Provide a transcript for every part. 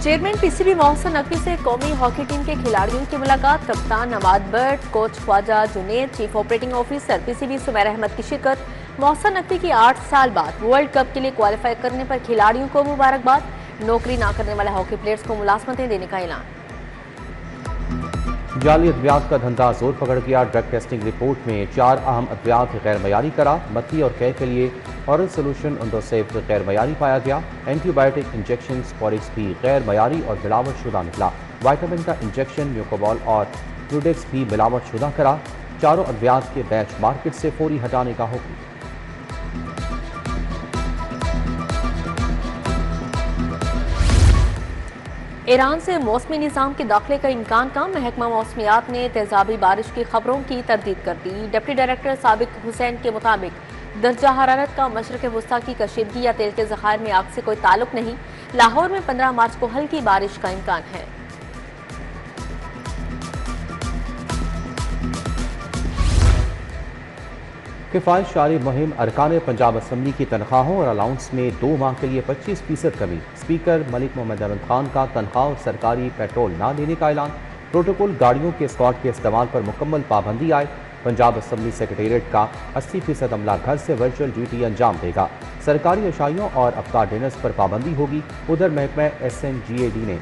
Chairman PCB Mohsin Naqvi से कौमी hockey team के खिलाड़ियों की मुलाकात। कप्तान Nawaz Bhatt, coach Khwaja Junaid, chief operating officer PCB Sumair Ahmed की शिरकत। मोहसिन नकवी की 8 साल बाद वर्ल्ड कप के लिए क्वालिफाई करने पर खिलाड़ियों को मुबारकबाद। नौकरी ना करने वाले हॉकी प्लेयर्स को मुलाजमतें देने का ऐलान। जाली अद्वियात का धंधा जोर पकड़ गया। ड्रग टेस्टिंग रिपोर्ट में 4 अहम अद्वियात गैर मयारी करार। मत्ती और कै के लिए ऑरल सोल्यूशन उंडोसेफ गैर मयारी पाया गया। एंटीबायोटिक इंजेक्शन स्पॉरिक्स भी गैर मयारी और मिलावट शुदा निकला। वाइटामिन का इंजेक्शन म्यूकोबॉल और फ्लूडेक्स भी मिलावट शुदा करा। चारों अद्वियात के बैच मार्केट से फौरी हटाने का हुक्म। ईरान से मौसमी निज़ाम के दाखिले का इम्कान का महकमा मौसमियात ने तेजाबी बारिश की खबरों की तरदीद कर दी। डिप्टी डायरेक्टर साबिक हुसैन के मुताबिक दर्जा हरारत का मशरक़ वस्ता की कशीदगी या तेल के ज़खायर में आग से कोई ताल्लुक नहीं। लाहौर में 15 मार्च को हल्की बारिश का इम्कान है। किफ़ायत जारी मुहिम। अरकान पंजाब असम्बली की तनख्वाहों और अलाउंस में 2 माह के लिए 25% कमी। स्पीकर मलिक मोहम्मद अहमद खान का तनख्वाह और सरकारी पेट्रोल न देने का ऐलान। प्रोटोकॉल गाड़ियों के स्कॉट के इस्तेमाल पर मुकम्मल पाबंदी आए। पंजाब असम्बली सेक्रेटेरिएट का 80% अमला घर से वर्चुअल ड्यूटी अंजाम देगा। सरकारी अशाइयों और अफ्तार डिनर्स पर पाबंदी होगी। उधर महकमा SNGAD ने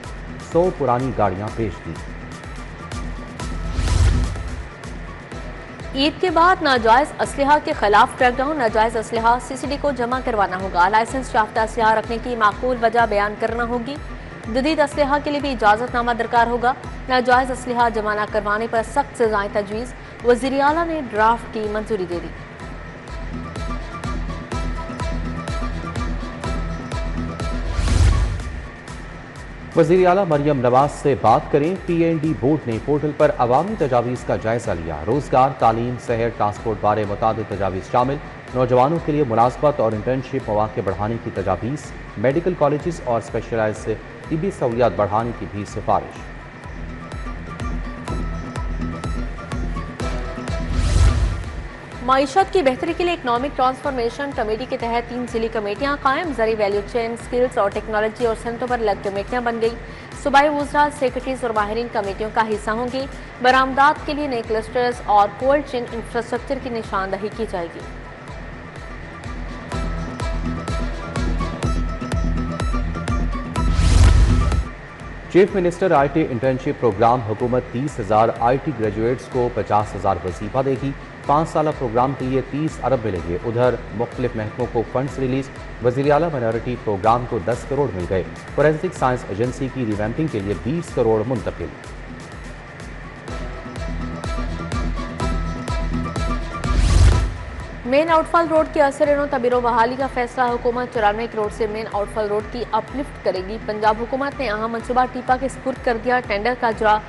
100 पुरानी गाड़ियाँ बेच दी। ईद के बाद नाजायज असलहा के खिलाफ क्रैकडाउन। नाजायज असलहा CCD को जमा करवाना होगा। लाइसेंस याफ्ता असलहा रखने की माकूल वजह बयान करना होगी। जदीद असलहा के लिए भी इजाजतनामा दरकार होगा। नाजायज असलहा जमा न करवाने पर सख्त सजाएं तजवीज़। वज़ीर आला ने ड्राफ्ट की मंजूरी दे दी। वज़ीर आला मरियम नवाज से बात करें। PND बोर्ड ने पोर्टल पर अवामी तजावीज़ का जायजा लिया। रोजगार, तालीम, शहर, ट्रांसपोर्ट बारे मुताबिक तजावीज़ शामिल। नौजवानों के लिए मुलाजमत और इंटर्नशिप मौके बढ़ाने की तजावीज़। मेडिकल कॉलेज और स्पेशलाइज तिबी सहूलियात बढ़ाने की भी सिफारिश। मईशत की बेहतरी के लिए इकनॉमिक ट्रांसफॉर्मेशन कमेटी के तहत 3 जिली कमेटियां कायम। जरी वैल्यू चेन, स्किल्स और टेक्नोलॉजी और सनतों पर अलग कमेटियां बन गई। सूबाई वज़रा, सेक्रेटरीज और माहिरीन कमेटियों का हिस्सा होंगी। बरामदात के लिए नए क्लस्टर्स और कोल्ड चेन इंफ्रास्ट्रक्चर की निशानदही की जाएगी। Chief minister IT internship program. हुकूमत 30,000 IT ग्रेजुएट्स को 50,000 वजीफा देगी। 5 साल प्रोग्राम के लिए 30 अरब मिलेंगे। उधर मुख्तलिफ महकमों को फंड्स रिलीज। वज़ीर आला माइनॉरिटी प्रोग्राम को 10 करोड़ मिल गए। फोरेंसिक साइंस एजेंसी की रिवैम्पिंग के लिए 20 करोड़ मुंतकिल। मेन आउटफॉल रोड की असर तबीरो बहाली का फैसला। हुकूमत 94 करोड़ से मेन आउटफॉल रोड की अपलिफ्ट करेगी। पंजाब हुकूमत ने अहम मनसूबा टीपा के सुपुर्द कर दिया। टेंडर का इजरा।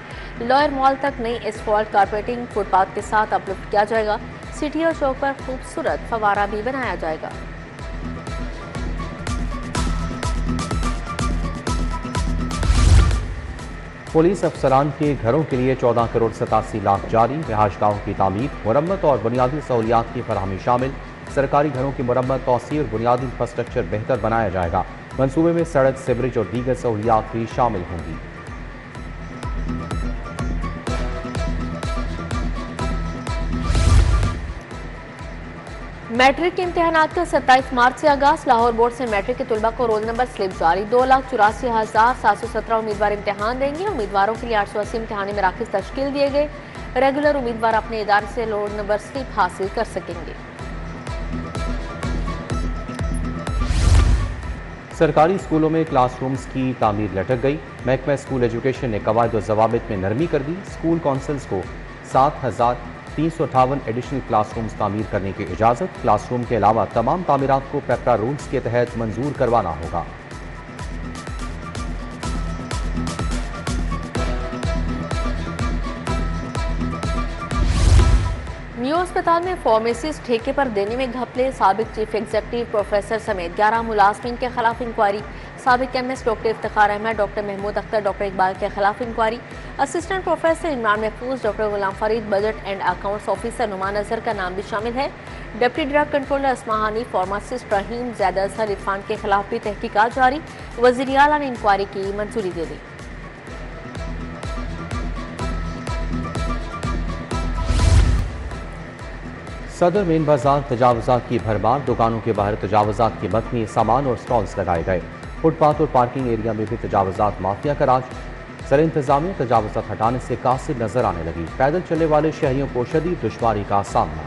लॉयर मॉल तक नई एसफॉल्ट कारपेटिंग फुटपाथ के साथ अपलिफ्ट किया जाएगा। सिटी और चौक पर खूबसूरत फवारा भी बनाया जाएगा। पुलिस अफसरान के घरों के लिए 14 करोड़ 87 लाख जारी। रिहायशगाहों की तामीर, मुरम्मत और बुनियादी सहूलियात की फराहमी शामिल। सरकारी घरों की मुरम्मत, तौसीर और बुनियादी इंफ्रास्ट्रक्चर बेहतर बनाया जाएगा। मनसूबे में सड़क, सीवरेज और दीगर सहूलियात भी शामिल होंगी। मैट्रिक के इम्तहानात का 27 मार्च से आगाज। लाहौर बोर्ड से मैट्रिक के तुलबा को रोल नंबर स्लिप जारी। 2,84,717 उम्मीदवार इम्तहान देंगे। उम्मीदवारों के लिए 880 इम्तहानी मराकज़ तश्कील दिए गए। रेगुलर उम्मीदवार अपने इदारे से रोल नंबर स्लिप हासिल कर सकेंगे। सरकारी स्कूलों में क्लासरूम्स की तामीर लटक गई। महकमा स्कूल एजुकेशन ने कवायद और ज़वाबित में नरमी कर दी। स्कूल काउंसिल्स को 7,358 एडिशनल क्लासरूम्स तामीर करने की इजाज़त। क्लासरूम के अलावा तमाम तामीरात को पेपरा रूल्स के तहत मंजूर करवाना होगा। न्यू अस्पताल में फार्मेसिस्ट ठेके पर देने में घपले। साबिक चीफ एग्जीक्यूटिव प्रोफेसर समेत 11 मुलाजमीन के खिलाफ इंक्वायरी। साबिक MS doctor Iftikhar Ahmed, doctor Mahmood Akhtar, doctor Iqbal के खिलाफ inquiry. Assistant professor Imran Mahfooz, doctor Ghulam Farid, budget and accounts officer Noman Azhar का नाम भी शामिल है। Deputy drug controller Asmahani, pharmacist Rahim, Zaid Azhar Irfan के खिलाफ भी तहकीकात जारी। वज़ीर आला ने इंक्वायरी की मंजूरी दे दी। सदर मेन बाजार तजावुजात की भरमार, दुकानों के बाहर तजावुजात की मतनी सामान और स्टॉल्स लगाए गए। फुटपाथ और पार्किंग एरिया में भी तजावुजात माफिया का राज। सर इंतजामिया तजावुजात हटाने से कासिर नजर आने लगी। पैदल चलने वाले शहरियों को शदीद दुश्वारी का सामना।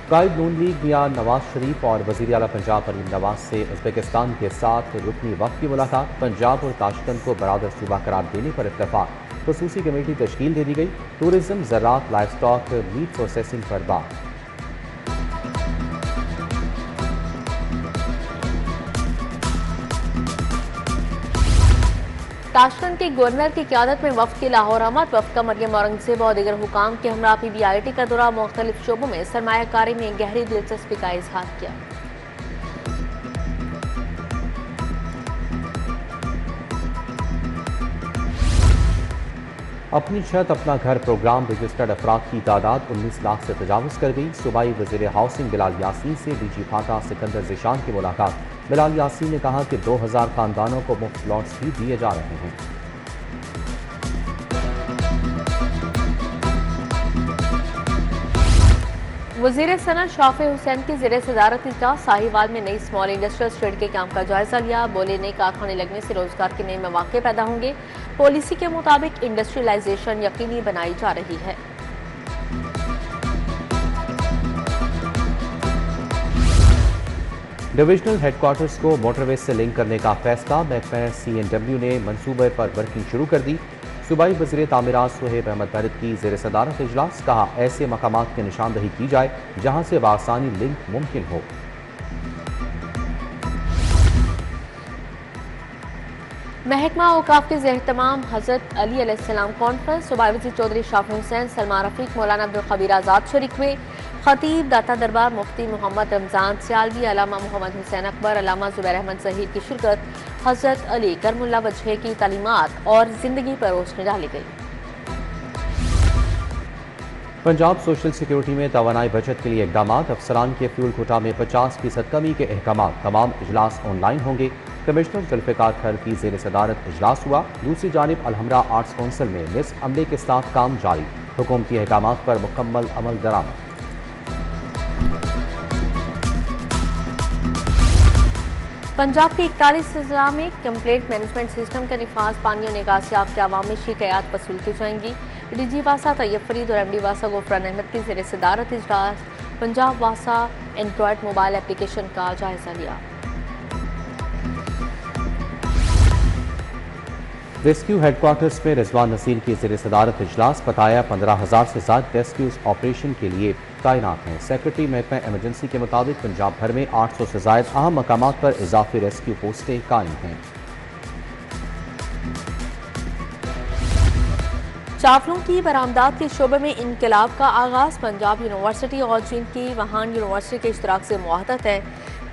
कायद नून लीग मियां नवाज शरीफ और वज़ीर आला पंजाब मरीम नवाज से उज़्बेकिस्तान के साथ रुकनी वक्त की मुलाकात। पंजाब और ताशकंद को बरादर सूबा करार देने पर इत्तेफाक। खसूसी कमेटी तश्कील दे दी गई। टूरिज्म, ज़राअत, लाइफ स्टॉक, मीट प्रोसेसिंग पर बात। ताशकंद के गवर्नर की क़यादत में वफ़द के लाहौर आमद। वफ़द का मरियम औरंगज़ेब और दीगर हुकाम के हमरा PBIT का दौरा। मुख्तलिफ शोबों में सरमायाकारी में गहरी दिलचस्पी का इजहार किया। अपनी छत अपना घर प्रोग्राम रजिस्टर्ड अफराद की तादाद 19 लाख से तजावुज़ कर गई। सूबाई वज़ीर हाउसिंग बिलाल यासीन से DG फाता सिकंदर ज़िशान की मुलाकात। बिलाल यासीन ने कहा कि 2000 खानदानों को मुफ्त प्लॉट्स भी दिए जा रहे हैं। वज़ीर सनअत शाफे हुसैन की ज़ेरे सदारत इजलास। साहिवाल में नई स्मॉल इंडस्ट्रियल स्ट्रीट के काम का जायजा लिया। बोले नए कारखाने लगने से रोजगार के नए मौके पैदा होंगे। पॉलिसी के मुताबिक इंडस्ट्रियलाइजेशन यकीनी बनाई जा रही है। डिविजनल हेडक्वार्टर्स को मोटरवे से लिंक करने का फैसला। महकमा CNW ने मनसूबे पर वर्किंग शुरू कर दी। सूबाई वज़ीर तामीरात सुहेब अहमद बैरत की ज़ेर सदारत इजलास। कहा ऐसे मकामात की निशानदही की जाए जहां से बासानी लिंक मुमकिन हो। महकमा औकाफ के ज़ेर-ए-तमाम हज़रत अली अलैहिस्सलाम कॉन्फ्रेंस। सूबाई वज़ीर चौधरी शाफी हुसैन, सलमा रफ़ीक, मौलाना अब्दुल खबीर आज़ाद शरीक हुए। खतीब, दाता दरबार, मुफ्ती मोहम्मद रमज़ान सियालवी, अल्लामा मोहम्मद हुसैन अकबर, अल्लामा ज़ुबैर अहमद ज़हीर की शिरकत। हज़रत अली करमुल्लाह वजह की तालीमात और ज़िंदगी पर रोशनी डाली गई। पंजाब सोशल सिक्योरिटी में तवानाई बचत के लिए इकदाम। अफसरान के फ्यूल कोटा में 50% कमी के अहकाम। तमाम इजलास ऑनलाइन होंगे। कमिश्नर जुल्फ़िकार खैर की ज़ेर सदारत इजलास हुआ। दूसरी जानिब अलहमरा आर्ट्स कौंसिल में निस्फ अमले के साथ काम जारी। हुकूमती अहकाम पर मुकम्मल अमल दरामद। पंजाब के 41 अज़ला में कंप्लेंट मैनेजमेंट सिस्टम का निफाज। पानी और निकासियाब के अवाम में शिकायत वसूल की जाएंगी। DG वासा तैयब फरीद और MD वासा गुफरान अहमद की ज़ेर सदारत इजलास। पंजाब वासा एंड्रॉयड मोबाइल एप्लीकेशन का जायजा लिया। रेस्क्यू हेडक्वार्टर्स में रिजवान नसीर की ज़ेर सदारत इजलास। बताया 15,000 से ज़्यादा रेस्क्यू ऑपरेशन के लिए तैनात हैं। सेक्रेटरी महकमा एमरजेंसी के मुताबिक पंजाब भर में 800 से ज़ायद अहम मकामात पर इजाफी रेस्क्यू पोस्टें कायम हैं। चावलों की बरामदात के शोबे में इनकलाब का आगाज। पंजाब यूनिवर्सिटी और चीन की वुहान यूनिवर्सिटी के इश्तराक से मुआहदा है।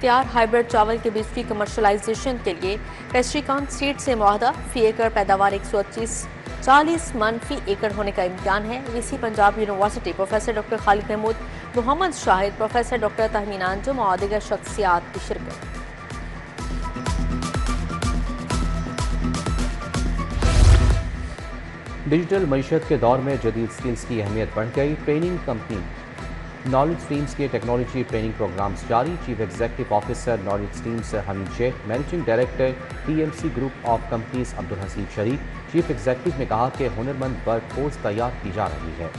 तैयार हाइब्रिड चावल के बीज की कमर्शलाइजेशन के लिए पेस्ट्रीकॉन सीड से मुआहदा। फी एकड़ पैदावार 140 मन फी एकड़ होने का इम्कान है। VC Punjab university professor doctor Khalid Mahmood, Mohammad Shahid, professor doctor Tahmeen Anjum और दीगर शख्सियात की शिरकत। डिजिटल मईशत के दौर में जदीद स्किल्स की अहमियत बढ़ गई। ट्रेनिंग कंपनी नॉलेज स्ट्रीम्स के टेक्नोलॉजी ट्रेनिंग प्रोग्राम्स जारी। Chief executive officer knowledge streams Hameed Sheikh, managing director TMC group of companies Abdul Haseeb Sharif, chief executive ने कहा कि हुनरमंद वर्क फोर्स तैयार की जा रही है।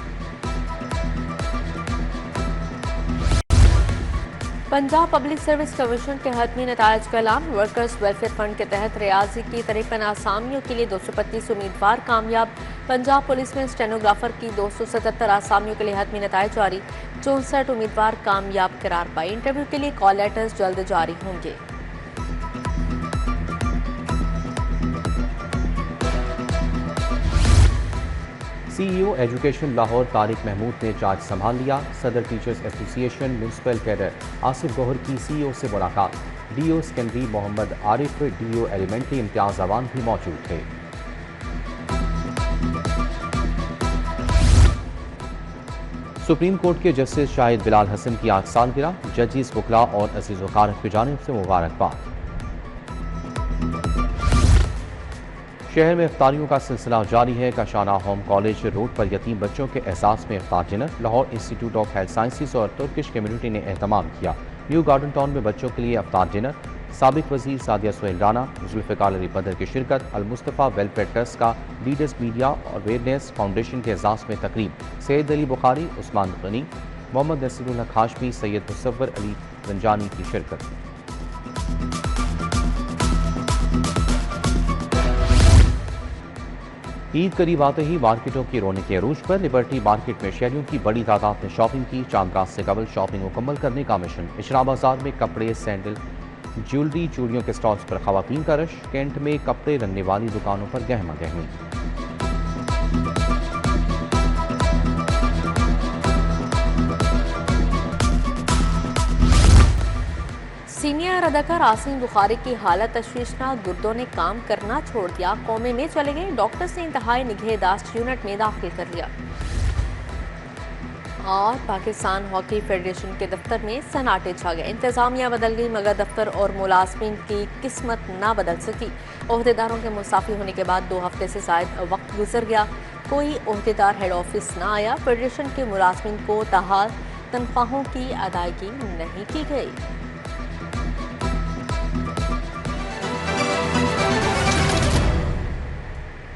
पंजाब पब्लिक सर्विस कमीशन के हतमी नतायज का ऐलान। वर्कर्स वेलफेयर फंड के तहत रियाजी की 53 आसामियों के लिए 225 उम्मीदवार कामयाब। पंजाब पुलिस में स्टेनोग्राफर की 277 आसामियों के लिए हतमी नतायज जारी। 64 उम्मीदवार कामयाब करार पाए। इंटरव्यू के लिए कॉल लेटर्स जल्द जारी होंगे। CEO एजुकेशन लाहौर तारिक महमूद ने चार्ज संभाल लिया। सदर teachers association municipal cadre Asif Gohar की CEO से मुलाकात। DO secondary Mohammad Arif, DO elementary Imtiaz Awan भी मौजूद थे। सुप्रीम कोर्ट के जस्टिस शाहिद बिलाल हसन की आज सालगिरह, जजिस, वकला और अजीज वकारत की जानिब से मुबारकबाद। शहर में इफ्तारियों का सिलसिला जारी है। कशाना होम कॉलेज रोड पर यतीम बच्चों के एहसास में इफ्तार dinner Lahore institute of health sciences और तुर्किश कम्युनिटी ने एहतमाम किया। न्यू गार्डन टाउन में बच्चों के लिए इफ्तार डिनर, साबिक वजीर सादिया सुहेल राना, जुल्फ़िकार अली बदर की शिरकत, अल मुस्तफ़ा वेलफेयर ट्रस्ट का लीडर्स मीडिया और अवेयरनेस फाउंडेशन के एजाज़ में तकरीब, सैयद अली बुखारी, उस्मान गनी, मोहम्मद नसीरुल हक हाशमी, सैयद मुसव्वर अली रंजानी की शिरकत। ईद करीब आते ही मार्केटों की रौनकें अरूज पर। लिबर्टी मार्केट में शहरियों की बड़ी तादाद ने शॉपिंग की। चांद रात से कबल शॉपिंग मुकम्मल करने का मिशन। इशरा बाजार में कपड़े, सैंडल, ज्वेलरी, चूड़ियों के स्टॉल्स पर खवातीन का रश। कैंट में कपड़े रखने वाली दुकानों पर गहमा गहमी। सीनियर अदाकार आसिम बुखारी की हालत तशवीशनाक, गुर्दों ने काम करना छोड़ दिया, कोमे में चले गए। डॉक्टर्स ने इंतहाई निगहदाश्त यूनिट में दाखिल कर लिया। और पाकिस्तान हॉकी फेडरेशन के दफ्तर में सन्नाटे छा गए। इंतजामिया बदल गई मगर दफ्तर और मुलाजमीन की किस्मत ना बदल सकी। ओहदेदारों के मुसाफिर होने के बाद 2 हफ्ते से ज़ायद वक्त गुजर गया, कोई ओहदेदार हेड ऑफिस ना आया। फेडरेशन के मुलाजमीन को ताहाल तनख्वाहों की अदायगी नहीं की गई।